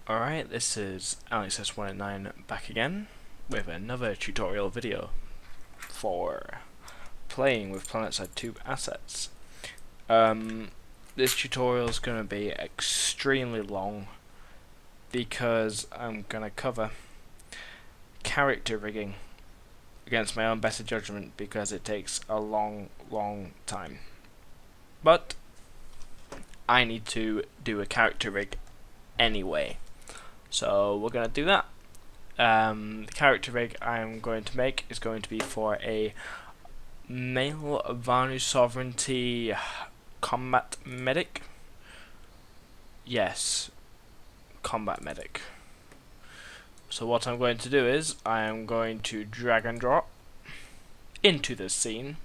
Alright, this is AlexS109 back again with another tutorial video for playing with Planetside 2 assets. This tutorial is going to be extremely long because I'm going to cover character rigging against my own better judgment because it takes a long time. But I need to do a character rig anyway. So we're going to do that. The character rig I'm going to make is going to be for a male Vanu Sovereignty combat medic. Yes, combat medic. So what I'm going to do is I am going to drag and drop into this scene,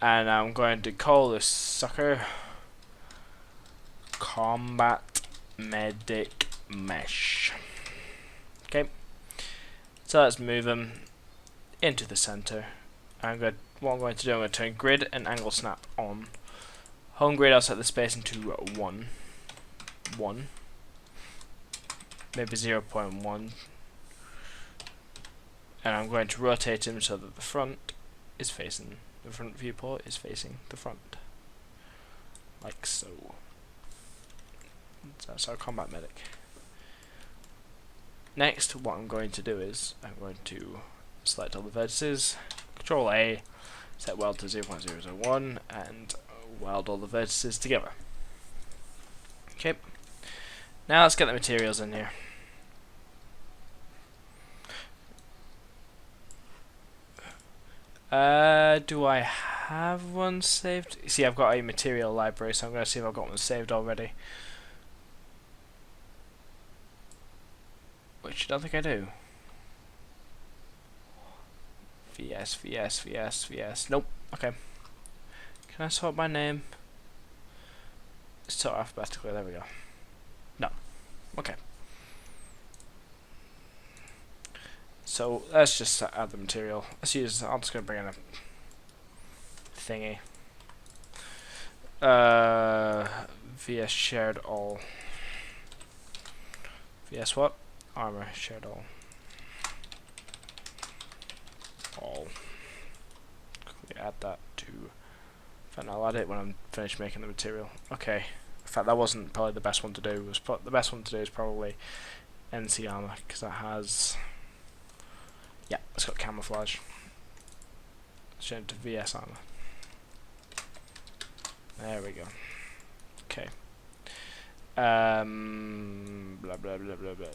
and I'm going to call this sucker combat medic mesh. Okay, so let's move him into the center. What I'm going to do, I'm going to turn grid and angle snap on. Home grid, I'll set the space into 1, maybe 0.1, and I'm going to rotate him so that the front viewport is facing the front, like so. That's our combat medic. Next, what I'm going to do is I'm going to select all the vertices, Control A, set weld to 0.001, and weld all the vertices together. Okay. Now let's get the materials in here. Do I have one saved? See, I've got a material library, so I'm going to see if I've got one saved already. Which I don't think I do. VS. Nope. Okay. Can I sort by name? Sort alphabetically. There we go. No. Okay. So let's just add the material. I'm just going to bring in a thingy. VS shared all. VS what? Armor shared all. Quickly add that to. In fact, I'll add it when I'm finished making the material. Okay. In fact, that wasn't probably the best one to do. The best one to do is probably NC armor because that has. Yeah, it's got camouflage. Let's change it to VS armor. There we go. Okay. Blah blah blah blah blah.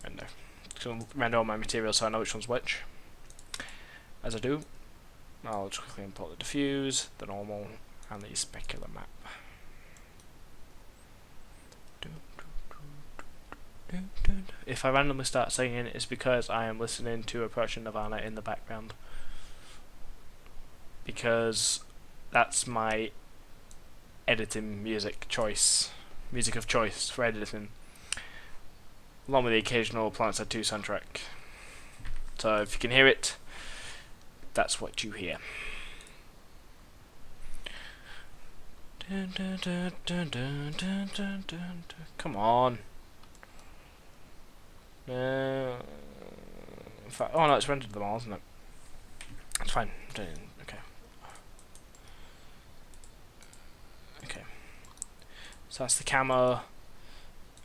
Render. So render all my materials so I know which one's which. As I do, I'll just quickly import the diffuse, the normal, and the specular map. If I randomly start singing, it's because I am listening to Approaching Nirvana in the background. Because that's my editing music of choice for editing. Along with the occasional Planetside 2 soundtrack. So if you can hear it, that's what you hear. Come on. In fact, oh no, it's rendered them all, isn't it? It's fine. Okay. Okay. So that's the camo.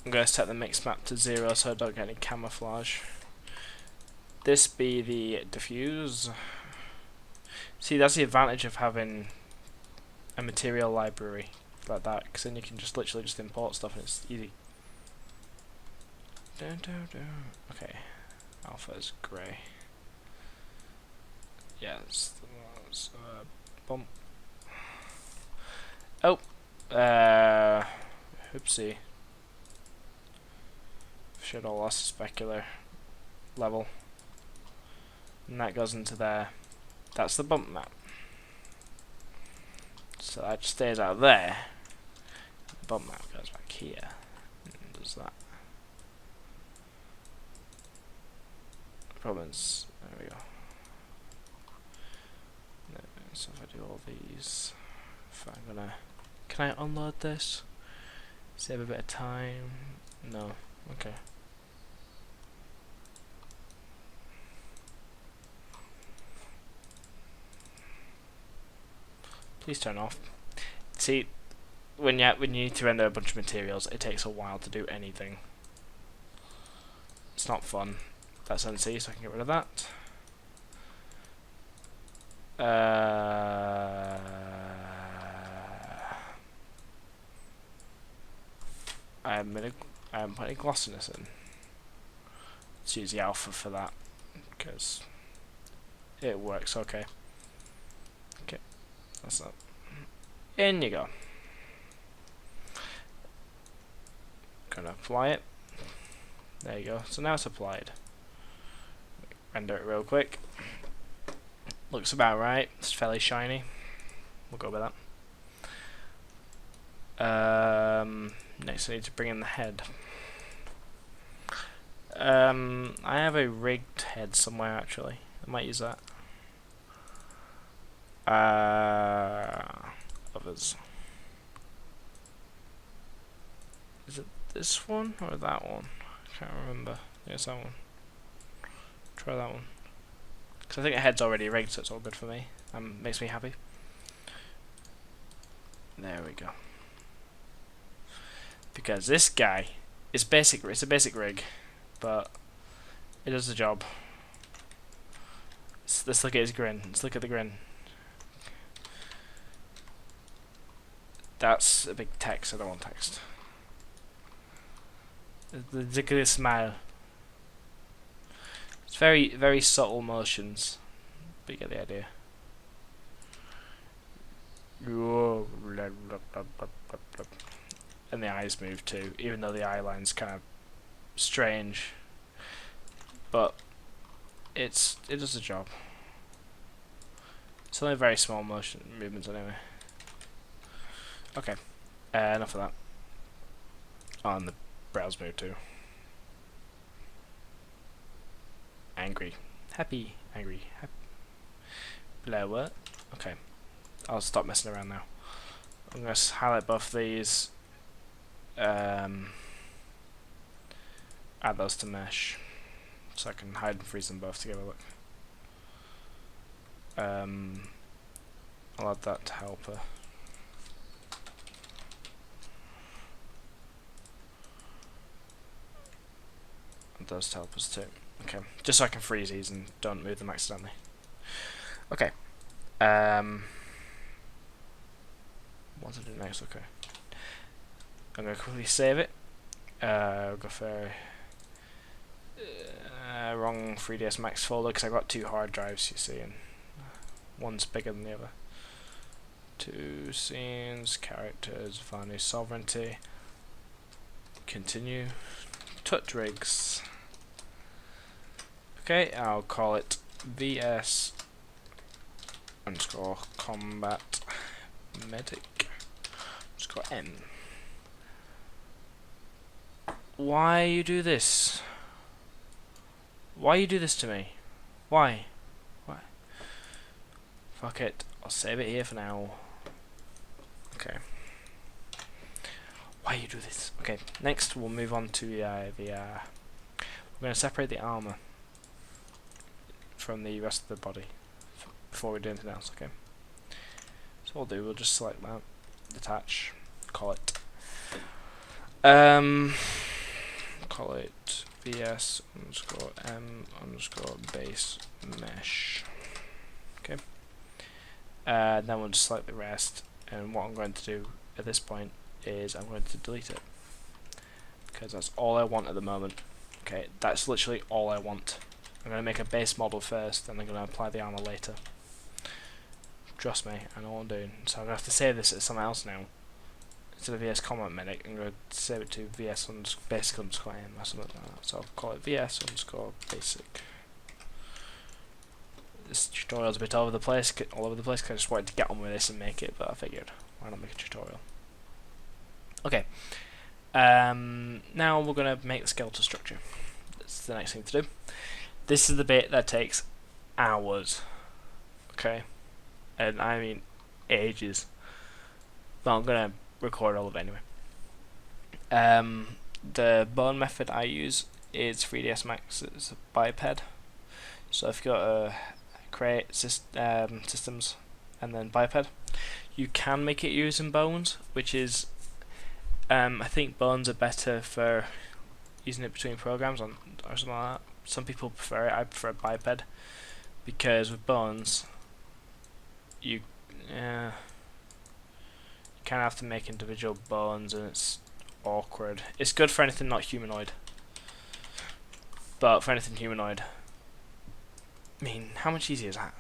I'm going to set the mix map to 0 so I don't get any camouflage. This be the diffuse. See, that's the advantage of having a material library like that, because then you can just literally just import stuff and it's easy. Okay, alpha is grey. Yes, bump. Oh, oopsie. Should have lost specular level, and that goes into there. That's the bump map. So that stays out there. The bump map goes back here and does that. Problems. There we go. So if I do all these, if I'm gonna, can I unload this? Save a bit of time. No. Okay. Please turn off. See, when you need to render a bunch of materials, it takes a while to do anything. It's not fun. That's NC, so I can get rid of that. I'm putting glossiness in. Let's use the alpha for that because it works okay. Okay, that's that. In you go. Gonna apply it. There you go. So now it's applied. Render it real quick. Looks about right. It's fairly shiny. We'll go with that. Next I need to bring in the head. I have a rigged head somewhere actually. I might use that. Others. Is it this one or that one? I can't remember. Yeah, it's that one. Try that one. Because I think the head's already rigged, so it's all good for me. Makes me happy. There we go. Because this guy is basic. It's a basic rig, but it does the job. Let's look at his grin. Let's look at the grin. That's a big text. I don't want text. The ridiculous smile. It's very, very subtle motions, but you get the idea. And the eyes move too, even though the eye line's kind of strange. But it does the job. It's only very small motion movements anyway. Okay, enough of that. Oh, and the brows move too. Angry, happy, angry, happy. Below what? Okay, I'll stop messing around now. I'm going to highlight both these. Add those to mesh, so I can hide and freeze them both together. Look. I'll add that to helper. Add those to helpers too. Okay, just so I can freeze these and don't move them accidentally. Okay. What to do next? Okay. I'm going to quickly save it. Go for wrong 3ds Max folder because I got 2 hard drives, you see, and one's bigger than the other. 2 scenes, characters, varnish sovereignty. Continue. Touch rigs. Okay, I'll call it VS underscore combat medic underscore M. Why you do this? Why you do this to me? Why? Why? Fuck it. I'll save it here for now. Okay. Why you do this? Okay. Next, we'll move on to we're going to separate the armor from the rest of the body before we do anything else. Okay. So what we'll do, we'll just select that, detach, call it. Call it VS underscore M underscore base mesh. Okay. Then we'll just select the rest, and what I'm going to do at this point is I'm going to delete it because that's all I want at the moment. Okay, that's literally all I want. I'm going to make a base model first, then I'm going to apply the armor later. Trust me, I know what I'm doing. So I'm going to have to save this as something else now. Instead of VS Combat Medic, I'm going to save it to VS basic underscore M or something like that. So I'll call it VS underscore basic. This tutorial's a bit all over the place because I just wanted to get on with this and make it, but I figured, why not make a tutorial? Okay. Now we're going to make the skeletal structure. That's the next thing to do. This is the bit that takes hours. Okay. And I mean ages. But I'm going to record all of it anyway. The bone method I use is 3ds Max. It's a biped. So if you go to create systems and then biped, you can make it using bones, which is I think bones are better for using it between programs or something like that. Some people prefer it. I prefer biped because with bones you kind of have to make individual bones and it's awkward. It's good for anything not humanoid, but for anything humanoid, I mean, how much easier is that?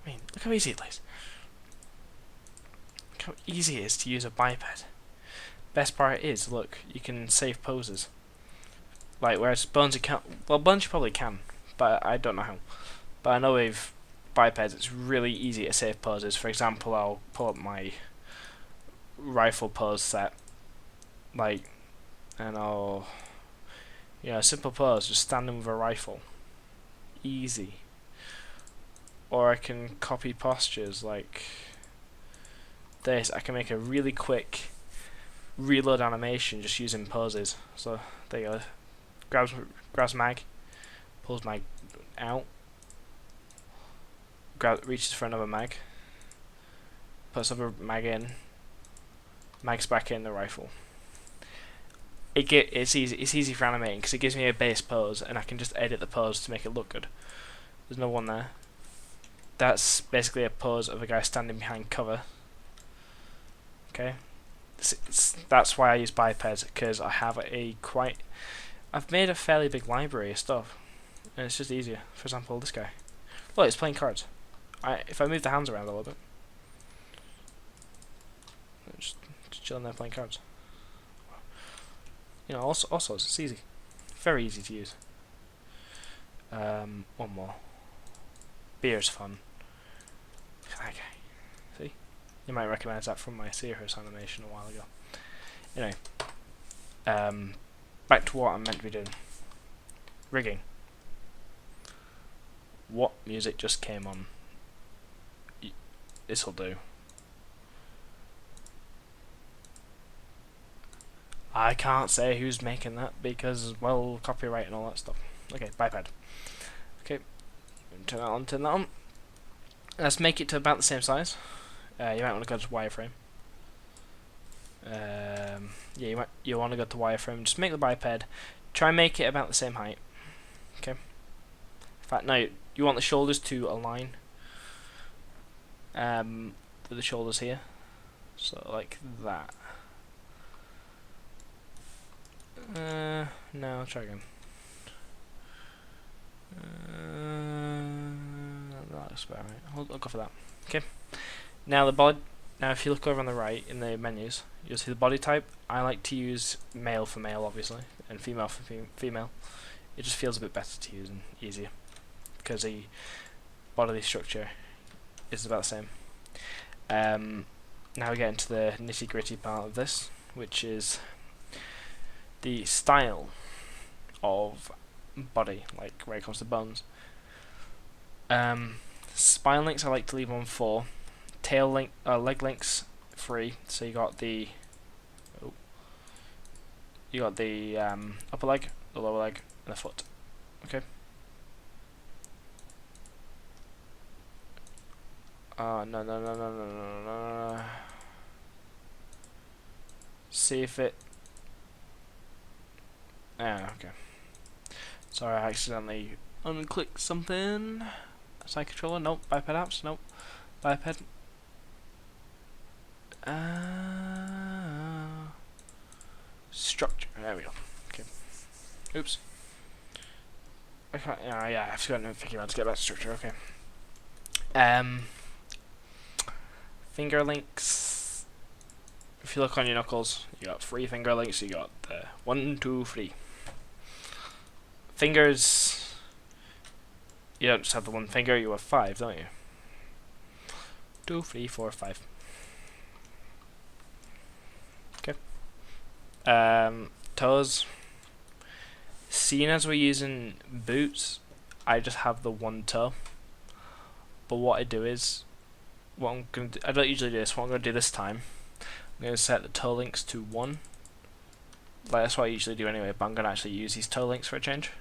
I mean, look how easy it is. Look how easy it is to use a biped. Best part is, look, you can save poses. Like, whereas bones you can't. Well, bones you probably can, but I don't know how. But I know with bipeds it's really easy to save poses. For example, I'll pull up my rifle pose set, like, and I'll, simple pose, just standing with a rifle. Easy. Or I can copy postures like this. I can make a really quick reload animation just using poses. So there you go. Grabs mag, pulls mag out, reaches for another mag, puts another mag in, mags back in the rifle. It's easy for animating because it gives me a base pose and I can just edit the pose to make it look good. There's no one there. That's basically a pose of a guy standing behind cover. Okay, that's why I use bipeds, because I have I've made a fairly big library of stuff, and it's just easier. For example, this guy. Look, it's playing cards. If I move the hands around a little bit, just chilling there playing cards. Also it's easy, very easy to use. One more. Beer's fun. Look at that guy. See? You might recognise that from my Seahorse animation a while ago. Anyway, back to what I'm meant to be doing. Rigging. What music just came on? This'll do. I can't say who's making that because, well, copyright and all that stuff. Okay, biped. Okay, turn that on, turn that on. Let's make it to about the same size. You might want to go to wireframe. Yeah, you want to go to wireframe. Just make the biped. Try and make it about the same height. Okay. In fact, no, you want the shoulders to align with the shoulders here. So like that. No, I'll try again. That looks about right. I'll go for that. Okay. Now the body. Now, if you look over on the right in the menus, you'll see the body type. I like to use male for male, obviously, and female for female. It just feels a bit better to use and easier because the bodily structure is about the same. Now we get into the nitty-gritty part of this, which is the style of body, like where it comes to bones. Spine links I like to leave on 4. Leg links 3. So you got the upper leg, the lower leg, and the foot. Okay. No. See if it. Okay. Sorry, I accidentally unclicked something. Side controller, nope. Biped apps, nope. Biped. Structure. There we go. Okay. Oops. I can't. Yeah, I've forgotten to figure out to get back to structure. Okay. Finger links. If you look on your knuckles, you got 3 finger links. You got 1, 2, 3. Fingers. You don't just have the one finger. You have 5, don't you? 2, 3, 4, 5. Toes. Seeing as we're using boots, I just have the 1 toe. But what I do is, I don't usually do this. What I'm going to do this time, I'm going to set the toe links to 1, Like, that's what I usually do anyway, but I'm going to actually use these toe links for a change.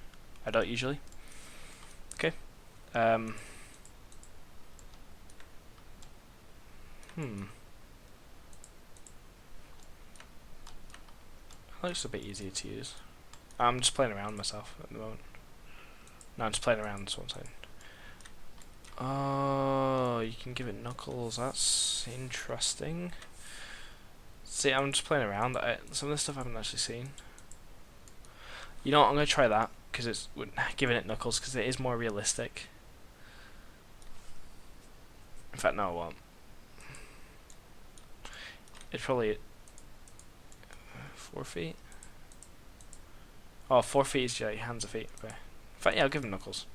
I don't usually. Okay. That looks a bit easier to use. I'm just playing around myself at the moment. No, I'm just playing around, that's what I'm saying. Oh, you can give it knuckles. That's interesting. See, I'm just playing around. Some of this stuff I haven't actually seen. You know what? I'm going to try that because it's giving it knuckles because it is more realistic. In fact, no, it won't. It's probably 4 feet. Oh, 4 feet is your hands and feet. Okay. In fact, yeah, I'll give him knuckles.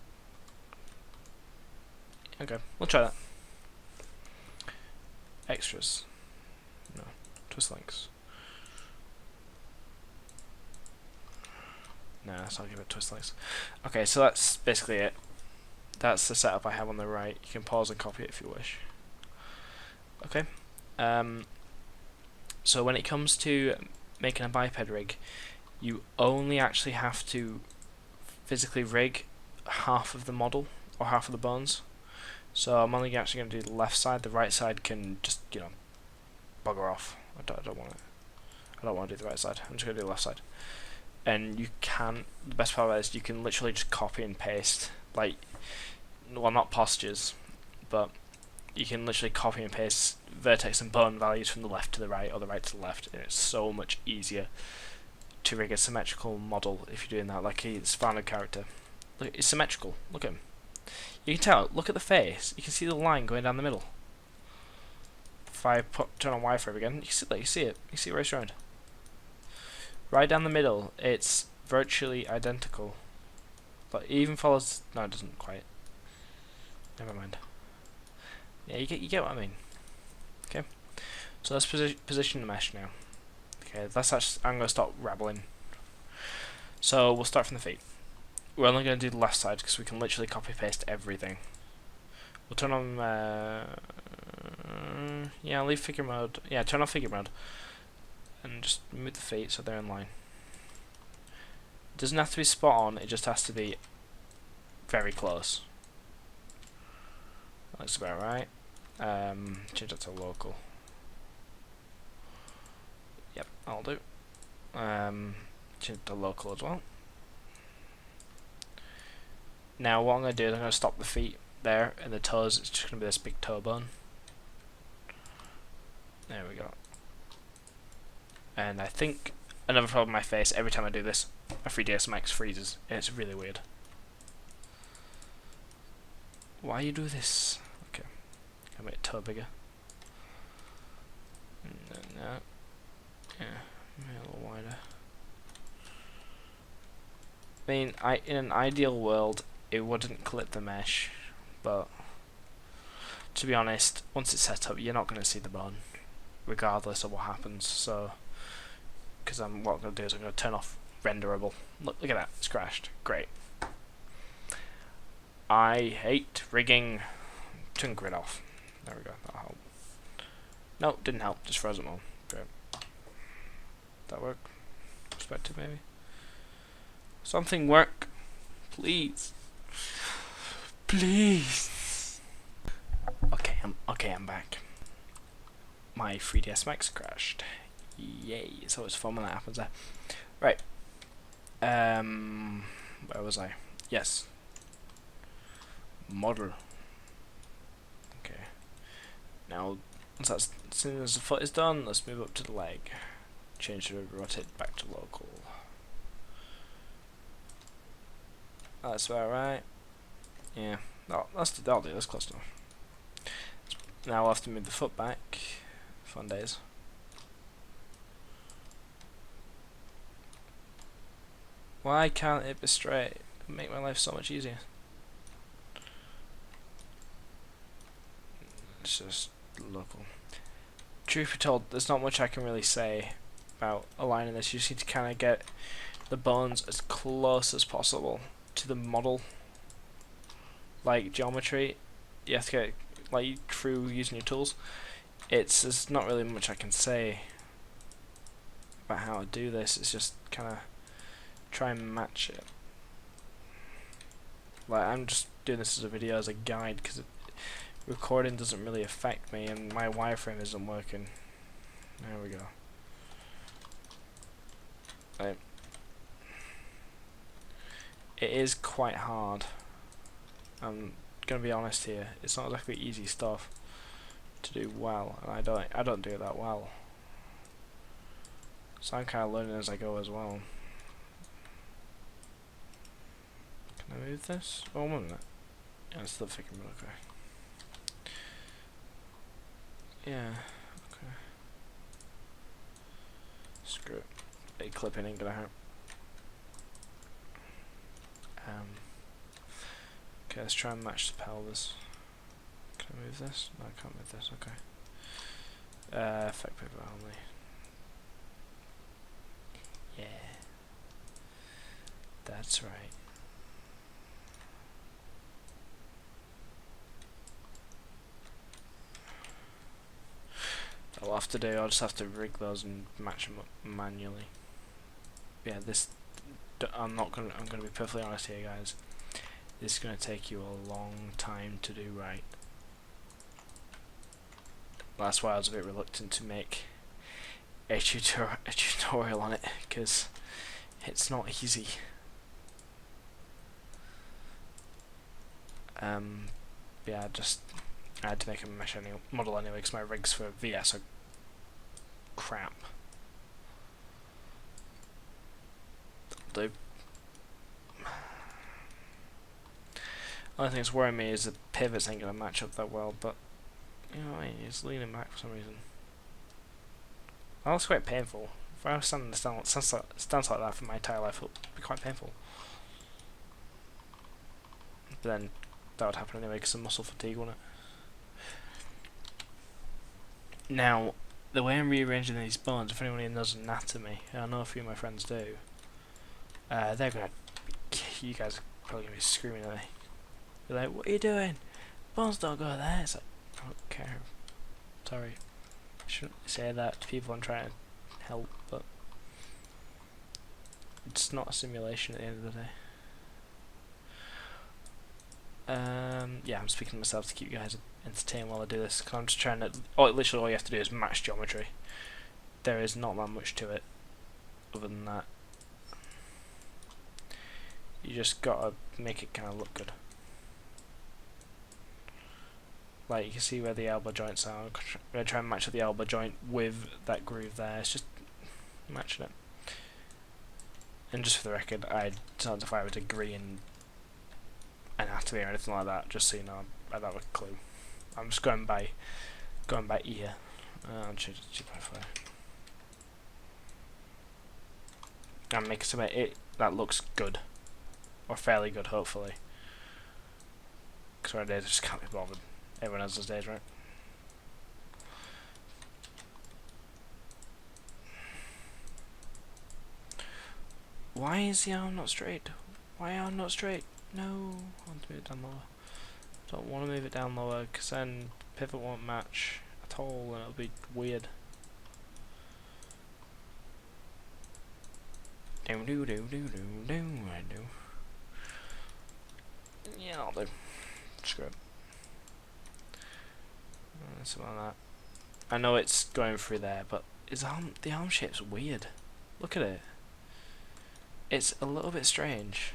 Okay, we'll try that. Extras. No. Twist links. No, so I'll give it twist links. Okay, so that's basically it. That's the setup I have on the right. You can pause and copy it if you wish. Okay. So when it comes to making a biped rig, you only actually have to physically rig half of the model or half of the bones. So I'm only actually going to do the left side. The right side can just, you know, bugger off. I don't want it. I don't want to do the right side. I'm just going to do the left side. And you can, the best part of it is you can literally just copy and paste, like, well, not postures, but you can literally copy and paste vertex and bone values from the left to the right or the right to the left, and it's so much easier to rig a symmetrical model if you're doing that. Like, it's found a character. Look, it's symmetrical. Look at him. You can tell. Look at the face. You can see the line going down the middle. If I turn on Wi-Fi again, you can see that. You see it. You see it right around. Right down the middle, it's virtually identical. But it even follows. No, it doesn't quite. Never mind. Yeah, you get what I mean. Okay. So let's position the mesh now. Okay, I'm going to stop rambling. So we'll start from the feet. We're only going to do the left side because we can literally copy paste everything. We'll turn on. Yeah, leave figure mode. Yeah, turn off figure mode. And just move the feet so they're in line. It doesn't have to be spot on, it just has to be very close. That looks about right. Change that to local. Yep, I'll do. Change it to local as well. Now what I'm going to do is I'm going to stop the feet there, and the toes, it's just going to be this big toe bone. There we go. And I think another problem I face every time I do this, my 3ds Max freezes, and it's really weird. Why you do this? Okay, can I make the toe bigger? No. Yeah, make it a little wider. I mean, in an ideal world, it wouldn't clip the mesh, but to be honest, once it's set up, you're not going to see the bone, regardless of what happens. So, because what I'm going to do is I'm going to turn off renderable. Look at that, it's crashed. Great. I hate rigging. Turn grid off. There we go. That'll help. No, didn't help. Just froze it all. Great. That work? Perspective maybe. Something work, please. Please. Okay, I'm back. My 3ds Max crashed. Yay! It's always fun when that happens. Right. Where was I? Yes. Model. Okay. Now, as soon as the foot is done, let's move up to the leg. Change the rotate back to local. That's about right. Yeah. No, that'll do. That's close enough. Now I'll have to move the foot back. Fun days. Why can't it be straight? It'd make my life so much easier. It's just local. Truth be told, there's not much I can really say about aligning this. You just need to kind of get the bones as close as possible to the model. Like geometry, you have to get like through using your tools. There's not really much I can say about how to do this. It's just kind of try and match it. Like, I'm just doing this as a video, as a guide, because recording doesn't really affect me, and my wireframe isn't working. There we go. Right. It is quite hard. I'm gonna be honest here. It's not exactly easy stuff to do well, and I don't do it that well. So I'm kind of learning as I go as well. Can I move this? Oh, 1 minute. Yeah, it's still thinking, but okay. Yeah, okay. Screw it. A clipping ain't gonna hurt. Okay, let's try and match the pelvis. Can I move this? No, I can't move this, okay. Effect pivot only. Yeah. That's right. I'll have to do, I'll just have to rig those and match them up manually. Yeah, this, I'm gonna be perfectly honest here, guys. This is gonna take you a long time to do right. That's why I was a bit reluctant to make a tutorial on it, because it's not easy. Yeah, I had to make a mesh model anyway, because my rigs for VS are crap. The only thing that's worrying me is the pivots ain't gonna match up that well, but you know what I mean, it's leaning back for some reason. That looks quite painful. If I was standing in a stance like that for my entire life, it would be quite painful. But then that would happen anyway because of muscle fatigue, wouldn't it? Now, the way I'm rearranging these bones, if anyone here knows anatomy, and I know a few of my friends do, they're gonna be, you guys are probably gonna be screaming at me. They're like, "What are you doing? Bones don't go there." It's like, I don't care. Sorry. I shouldn't say that to people I'm trying to help, but it's not a simulation at the end of the day. Yeah, I'm speaking to myself to keep you guys entertained while I do this, because I'm just trying to, literally all you have to do is match geometry. There is not that much to it other than that. You just gotta make it kind of look good. Like, you can see where the elbow joints are. I'm going to try and match up the elbow joint with that groove there. It's just matching it. And just for the record, I don't know if I have a degree in anatomy or anything like that, just so you know, I don't have a clue. I'm just going by ear. I'll change it to 2.5. And make it that looks good. Or fairly good, hopefully. Because one day I just can't be bothered. Everyone has those days, right? Why is the arm not straight? Why arm not straight? No, I want to move it down lower. I don't want to move it down lower, because then pivot won't match at all, and it'll be weird. Yeah, I'll do. Screw it. Something like that. I know it's going through there, but the arm shape's weird. Look at it. It's a little bit strange.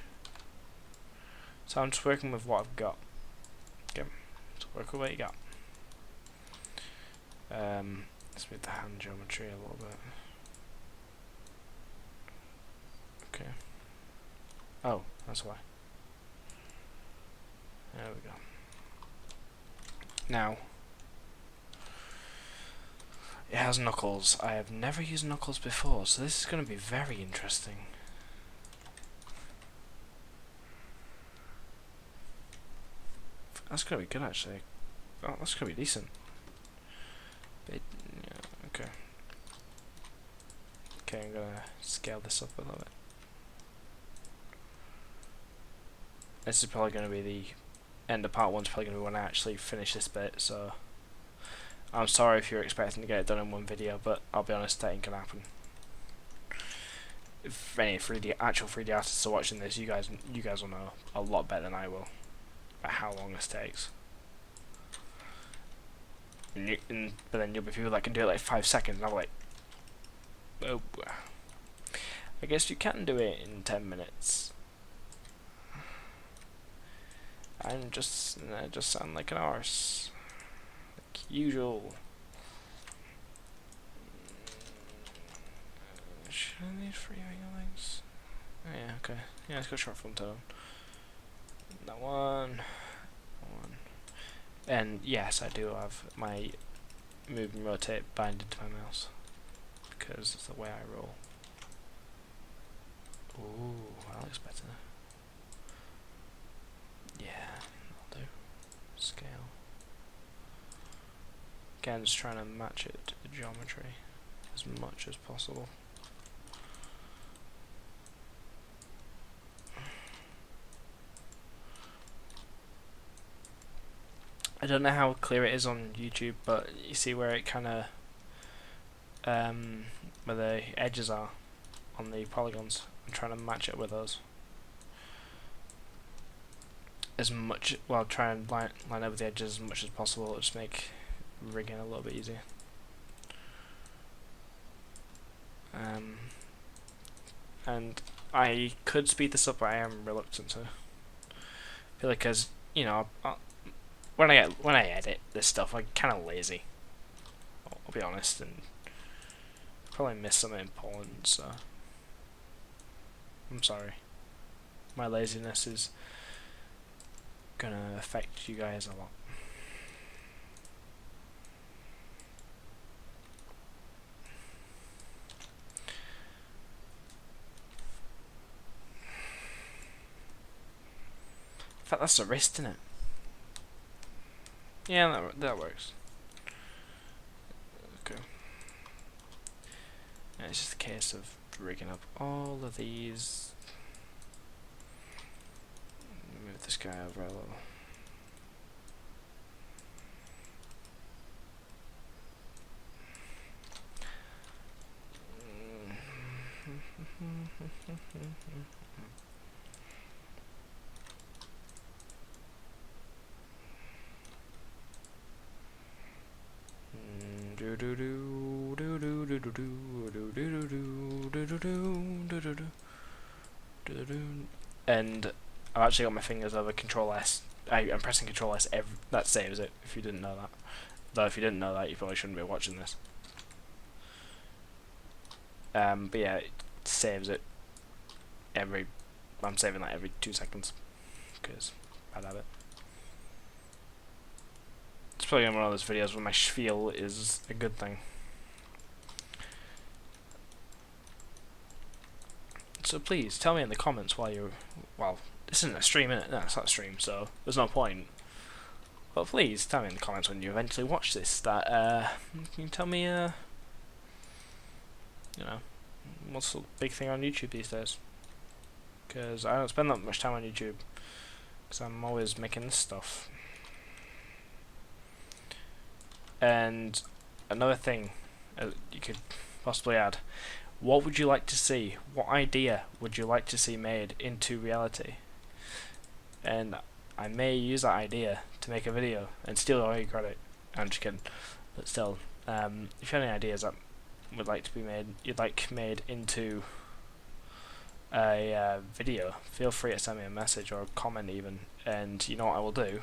So I'm just working with what I've got. Okay, let's work with what you got. Let's move the hand geometry a little bit. Okay. Oh, that's why. There we go. Now, it has knuckles. I have never used knuckles before, so this is going to be very interesting. That's going to be good, actually. Oh, that's going to be decent. But, yeah, okay. Okay, I'm going to scale this up a little bit. This is probably going to be the end of part 1. Is probably going to be when I actually finish this bit, so I'm sorry if you're expecting to get it done in one video, but I'll be honest, that ain't gonna happen. if any actual 3D artists are watching this, you guys will know a lot better than I will about how long this takes. But then you'll be people that can do it like 5 seconds, and I'm like, oh, I guess you can do it in 10 minutes. I just sound like an arse, like usual. Should I need freewing things? Oh yeah, okay. Yeah, let's go short film tone. That one. And yes, I do have my move and rotate binded to my mouse because it's the way I roll. Ooh, that looks better. Yeah, that'll do. Scale. Again, just trying to match it to the geometry as much as possible. I don't know how clear it is on YouTube, but you see where it kind of where the edges are on the polygons. I'm trying to match it with those as much. Well, try and line over the edges as much as possible. Just make rigging a little bit easier. And I could speed this up, but I am reluctant to. I feel like, because you know, when I edit this stuff, I'm kind of lazy. I'll be honest, and probably miss something important. So I'm sorry. My laziness is gonna affect you guys a lot. In fact, that's the wrist, isn't it? Yeah, that works. Okay. And it's just a case of rigging up all of these. Move this guy over a little. And I've actually got my fingers over Control S. I'm pressing Control S. That saves it. If you didn't know that, though, if you didn't know that, you probably shouldn't be watching this. But yeah, it saves it every. I'm saving that every 2 seconds because bad habit. It's probably one of those videos where my spiel is a good thing. So please tell me in the comments while you're. Well, this isn't a stream, is it? No, it's not a stream, so there's no point. But please tell me in the comments when you eventually watch this that can you tell me you know, what's the big thing on YouTube these days? Because I don't spend that much time on YouTube because I'm always making this stuff. And another thing you could possibly add, what would you like to see? What idea would you like to see made into reality? And I may use that idea to make a video and steal all your credit. I'm just kidding, but still, if you have any ideas that would like to be made into a video, feel free to send me a message or a comment even. And you know what I will do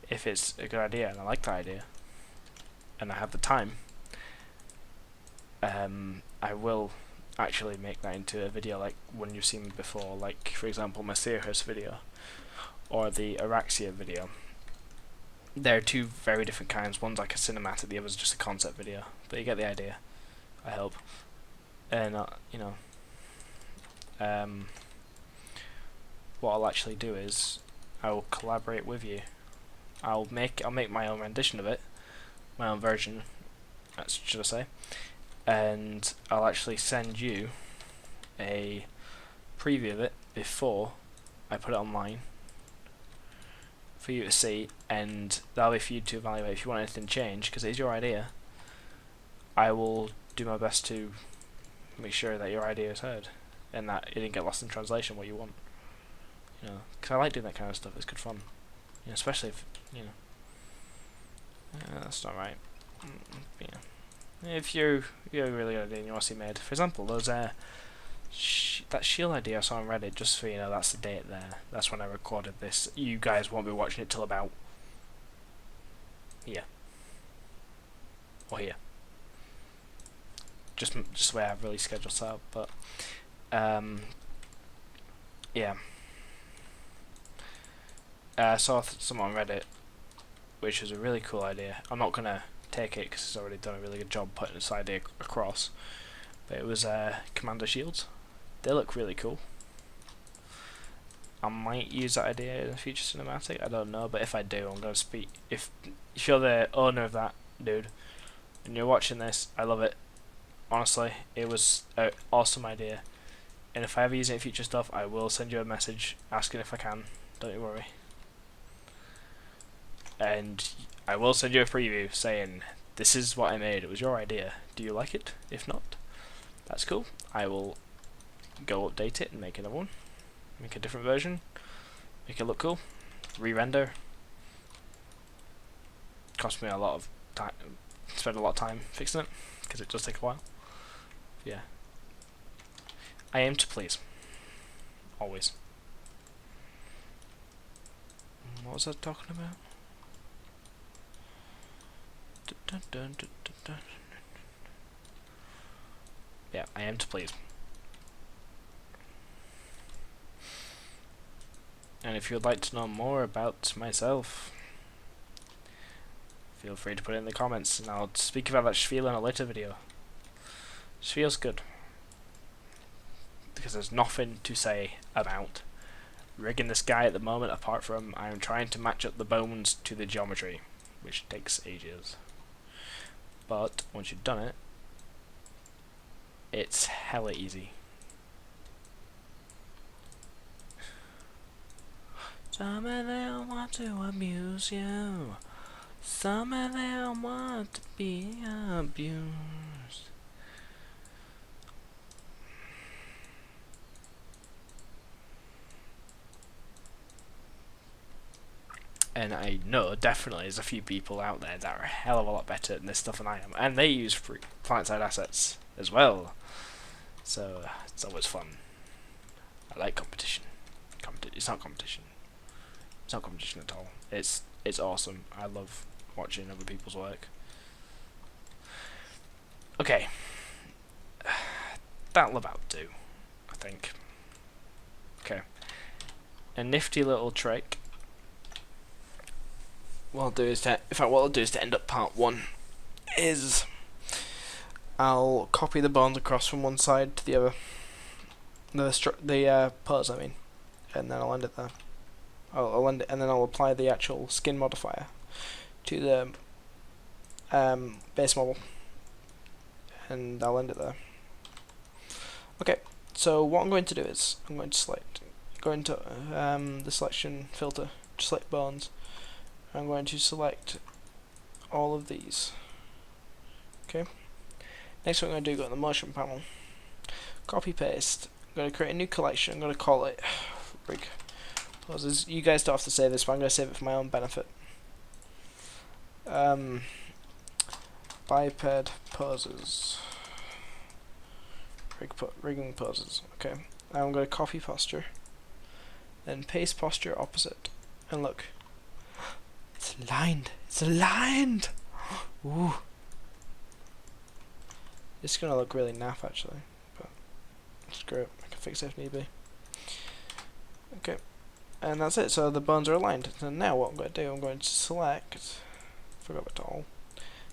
if it's a good idea and I like that idea and I have the time. I will actually make that into a video like one you've seen before, like for example my Seahurst video or the Araxia video. They're two very different kinds. One's like a cinematic, the other's just a concept video, but you get the idea, I hope. And you know, what I'll actually do is I will collaborate with you. I'll make my own rendition of it, my own version, should I say, and I'll actually send you a preview of it before I put it online for you to see, and that'll be for you to evaluate if you want anything to change, because it's your idea. I will do my best to make sure that your idea is heard and that it didn't get lost in translation what you want. You know, because I like doing that kind of stuff. It's good fun. You know, especially if that's not right. If you have a really good idea and you want to see made, for example, those that shield idea I saw on Reddit. Just so you know, that's the date there. That's when I recorded this. You guys won't be watching it till about here or here. Just the way I've really scheduled it out, but yeah. I saw some on Reddit, which was a really cool idea. I'm not gonna take it because it's already done a really good job putting this idea across. But it was commander shields. They look really cool. I might use that idea in a future cinematic. I don't know, but if I do, I'm gonna speak. If you're the owner of that dude and you're watching this, I love it. Honestly, it was an awesome idea. And if I ever use it in future stuff, I will send you a message asking if I can. Don't you worry. And I will send you a preview saying, this is what I made, it was your idea. Do you like it? If not, that's cool. I will go update it and make another one. Make a different version. Make it look cool. Re-render. Cost me a lot of time. Spend a lot of time fixing it, because it does take a while. Yeah. I aim to please. Always. What was I talking about? Yeah, I aim to please. And if you'd like to know more about myself, feel free to put it in the comments, and I'll speak about that spiel in a later video. Spiel's good, because there's nothing to say about rigging this guy at the moment, apart from I'm trying to match up the bones to the geometry, which takes ages. But once you've done it, it's hella easy. Some of them want to abuse you. Some of them want to be abused. And I know definitely there's a few people out there that are a hell of a lot better at this stuff than I am. And they use free Planetside assets as well. So it's always fun. I like competition. It's not competition. It's not competition at all. It's awesome. I love watching other people's work. Okay. That'll about do, I think. Okay. A nifty little trick. What I'll do is to end up part 1 is I'll copy the bones across from one side to the other, the pose I mean, and then I'll end it there. I'll end it, and then I'll apply the actual skin modifier to the base model, and I'll end it there. Okay, so what I'm going to do is I'm going to go into the selection filter, select bones. I'm going to select all of these. Okay. Next, what I'm going to do, go to the motion panel, copy paste. I'm going to create a new collection. I'm going to call it Rig Poses. You guys don't have to save this, but I'm going to save it for my own benefit. Biped poses. Rigging poses. Okay. Now I'm going to copy posture, then paste posture opposite, and look. It's aligned. It's aligned. Ooh. It's gonna look really naff actually, but screw it. I can fix it if need be. Okay, and that's it. So the bones are aligned. And now what I'm going to do, I'm going to select. Forgot about all.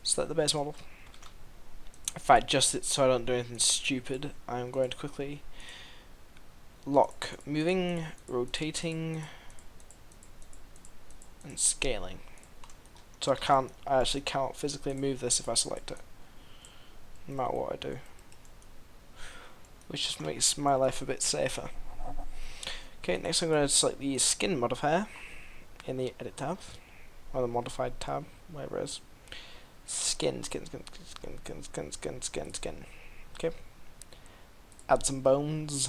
Select the base model. In fact, just it so I don't do anything stupid, I'm going to quickly lock moving, rotating, and scaling. So I actually cannot physically move this if I select it, no matter what I do, which just makes my life a bit safer. Okay, next I'm going to select the skin modifier in the edit tab, or the modified tab, whatever it is. Skin. Okay. add some bones.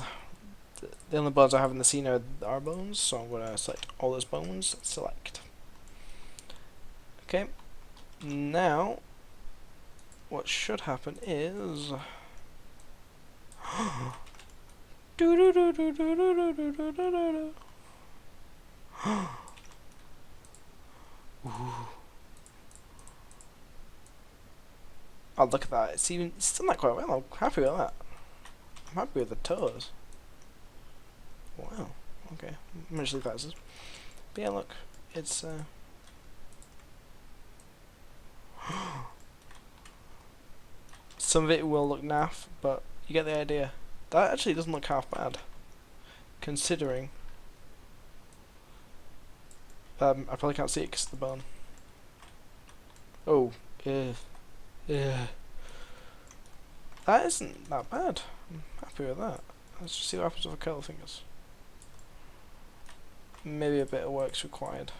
The only bones I have in the scene are our bones, so I'm going to select all those bones, select. Okay, now what should happen is oh, look at that. It's done that quite well. I'm happy with that. I'm happy with the toes. Wow. Okay. I'm just leave that as is. But yeah, look. It's some of it will look naff, but you get the idea. That actually doesn't look half bad, considering I probably can't see it because of the bone. Oh, yeah. That isn't that bad. I'm happy with that. Let's just see what happens with the curl fingers. Maybe a bit of work's required.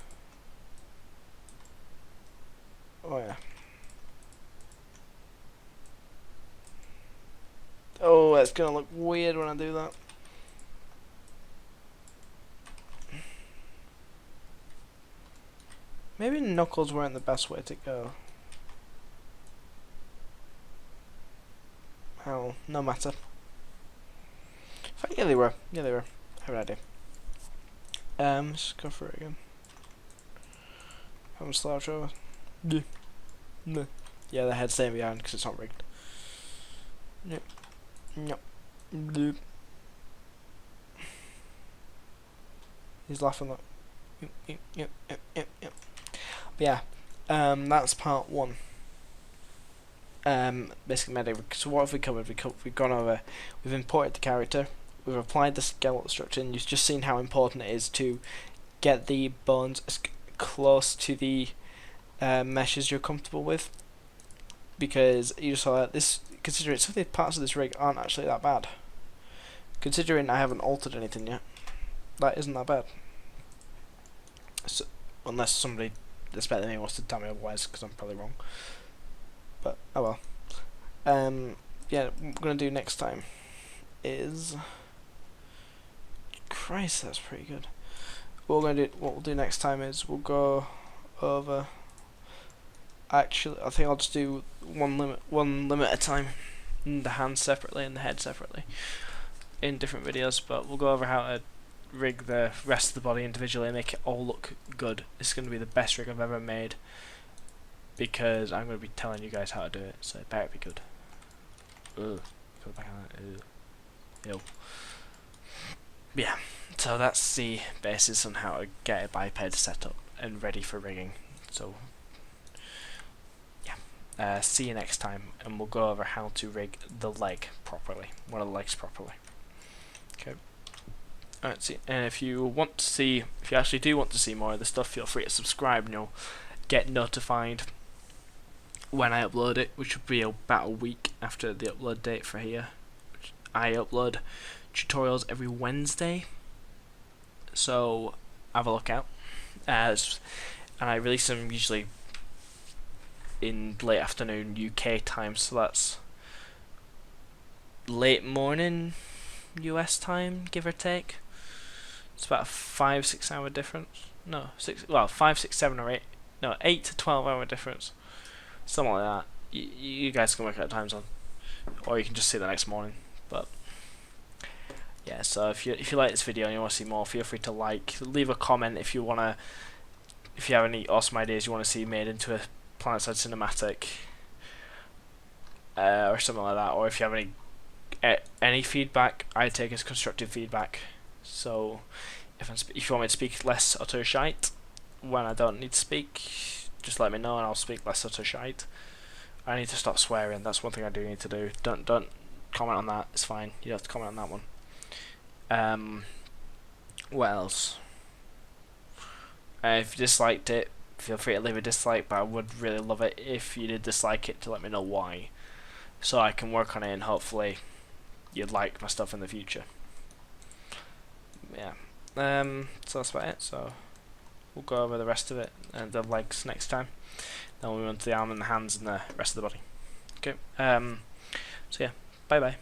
Oh yeah. Oh, it's gonna look weird when I do that. Maybe knuckles weren't the best way to go. Oh, no matter. Yeah, they were. Yeah, they were. I have an idea. Let's go for it again. I'm slouch over. No. Yeah, the head's staying behind because it's not rigged. Yep. Nope. He's laughing like. Yep. But yeah, that's part one. Basically, so what have we covered? We've gone over. We've imported the character. We've applied the skeletal structure, and you've just seen how important it is to get the bones as close to the meshes you're comfortable with, because you just saw that this, considering some of the parts of this rig aren't actually that bad. Considering I haven't altered anything yet, that isn't that bad. So, unless somebody that's better than me wants to tell me otherwise, because I'm probably wrong. But oh well. Yeah, what we're gonna do next time is. Christ, that's pretty good. What we'll do next time is we'll go over. Actually, I think I'll just do one limb at a time. The hands separately and the head separately in different videos. But we'll go over how to rig the rest of the body individually and make it all look good. It's going to be the best rig I've ever made, because I'm going to be telling you guys how to do it, so it better be good. Ugh. Go back on that. Ew. Yeah, so that's the basis on how to get a biped set up and ready for rigging. So, yeah. See you next time, and we'll go over how to rig the leg properly. One of the legs properly. Okay. Alright, see, and if you actually do want to see more of this stuff, feel free to subscribe and you'll get notified when I upload it, which will be about a week after the upload date for here. I upload tutorials every Wednesday, so have a look out. And I release them usually in late afternoon UK time, so that's late morning US time, give or take. It's about a 5-6 hour difference. No, 5, 6, 7 or 8. No, 8 to 12 hour difference. Something like that. You guys can work out time zone, or you can just see it the next morning. But yeah, so if you like this video and you want to see more, feel free to leave a comment if you have any awesome ideas you want to see made into a Planetside cinematic, or something like that. Or if you have any feedback, I take as constructive feedback. So if you want me to speak less utter shite when I don't need to speak, just let me know and I'll speak less utter shite. I need to stop swearing. That's one thing I do need to do. Don't comment on that. It's fine. You don't have to comment on that one. What else? If you disliked it, feel free to leave a dislike, but I would really love it if you did dislike it to let me know why, so I can work on it and hopefully you'd like my stuff in the future. Yeah. So that's about it. So we'll go over the rest of it and the legs next time. Then we'll move on to the arm and the hands and the rest of the body. Okay. So yeah. Bye bye.